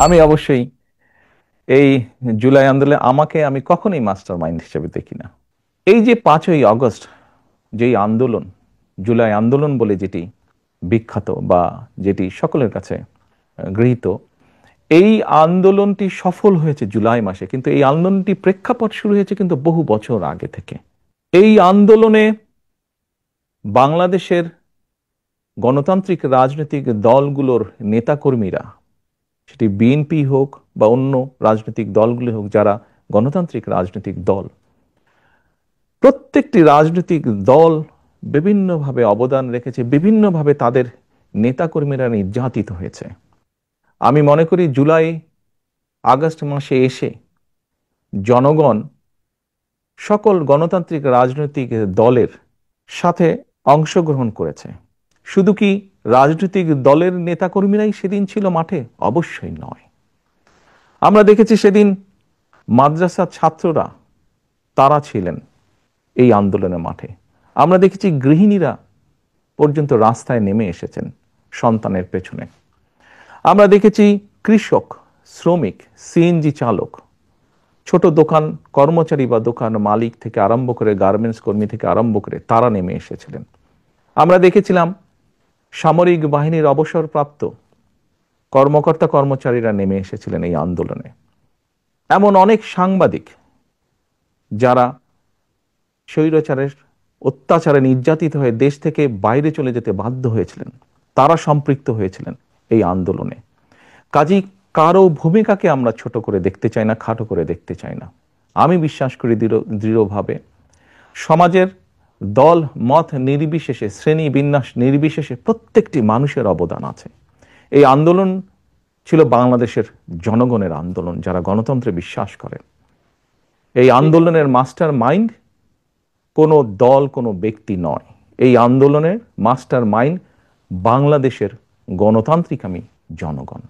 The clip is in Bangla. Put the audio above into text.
আমি অবশ্যই এই জুলাই আন্দোলনে আমি কখনোই মাস্টার মাইন্ড হিসেবে দেখি না। এই যে 5ই আগস্ট যেই আন্দোলন, জুলাই আন্দোলন বলে যেটি বিখ্যাত বা যেটি সকলের কাছে গৃহীত, এই আন্দোলনটি সফল হয়েছে জুলাই মাসে, কিন্তু এই আন্দোলনটি প্রেক্ষাপট শুরু হয়েছে কিন্তু বহু বছর আগে থেকে। এই আন্দোলনে বাংলাদেশের গণতান্ত্রিক রাজনৈতিক দলগুলোর নেতাকর্মীরা, সেটি বিএনপি হোক বা অন্য রাজনৈতিক দলগুলি হোক, যারা গণতান্ত্রিক রাজনৈতিক দল, প্রত্যেকটি রাজনৈতিক দল বিভিন্নভাবে অবদান রেখেছে, বিভিন্নভাবে তাদের নেতাকর্মীরা নির্যাতিত হয়েছে। আমি মনে করি জুলাই আগস্ট মাসে এসে জনগণ সকল গণতান্ত্রিক রাজনৈতিক দলের সাথে অংশগ্রহণ করেছে। শুধু কি রাজনৈতিক দলের নেতাকর্মীরাই সেদিন ছিল মাঠে? অবশ্যই নয়। আমরা দেখেছি সেদিন মাদ্রাসার ছাত্ররা, তারা ছিলেন এই আন্দোলনের মাঠে। আমরা দেখেছি গৃহিণীরা পর্যন্ত রাস্তায় নেমে এসেছেন সন্তানের পেছনে। আমরা দেখেছি কৃষক, শ্রমিক, সিএনজি চালক, ছোট দোকান কর্মচারী বা দোকান মালিক থেকে আরম্ভ করে গার্মেন্টস কর্মী থেকে আরম্ভ করে তারা নেমে এসেছিলেন। আমরা দেখেছিলাম সামরিক বাহিনীর অবসরপ্রাপ্ত কর্মকর্তা কর্মচারীরা নেমে এসেছিলেন এই আন্দোলনে। এমন অনেক সাংবাদিক যারা স্বৈরাচারের অত্যাচারে নির্যাতিত হয়ে দেশ থেকে বাইরে চলে যেতে বাধ্য হয়েছিলেন, তারা সম্পৃক্ত হয়েছিলেন এই আন্দোলনে। কাজেই কারো ভূমিকাকে আমরা ছোট করে দেখতে চাই না, খাটো করে দেখতে চাই না। আমি বিশ্বাস করি দৃঢ়ভাবে সমাজের দল মত নির্বিশেষে, শ্রেণী বিন্যাস নির্বিশেষে প্রত্যেকটি মানুষের অবদান আছে। এই আন্দোলন ছিল বাংলাদেশের জনগণের আন্দোলন, যারা গণতন্ত্রে বিশ্বাস করে। এই আন্দোলনের মাস্টার মাইন্ড কোনো দল, কোনো ব্যক্তি নয়। এই আন্দোলনের মাস্টার মাইন্ড বাংলাদেশের গণতান্ত্রিক জনগণ।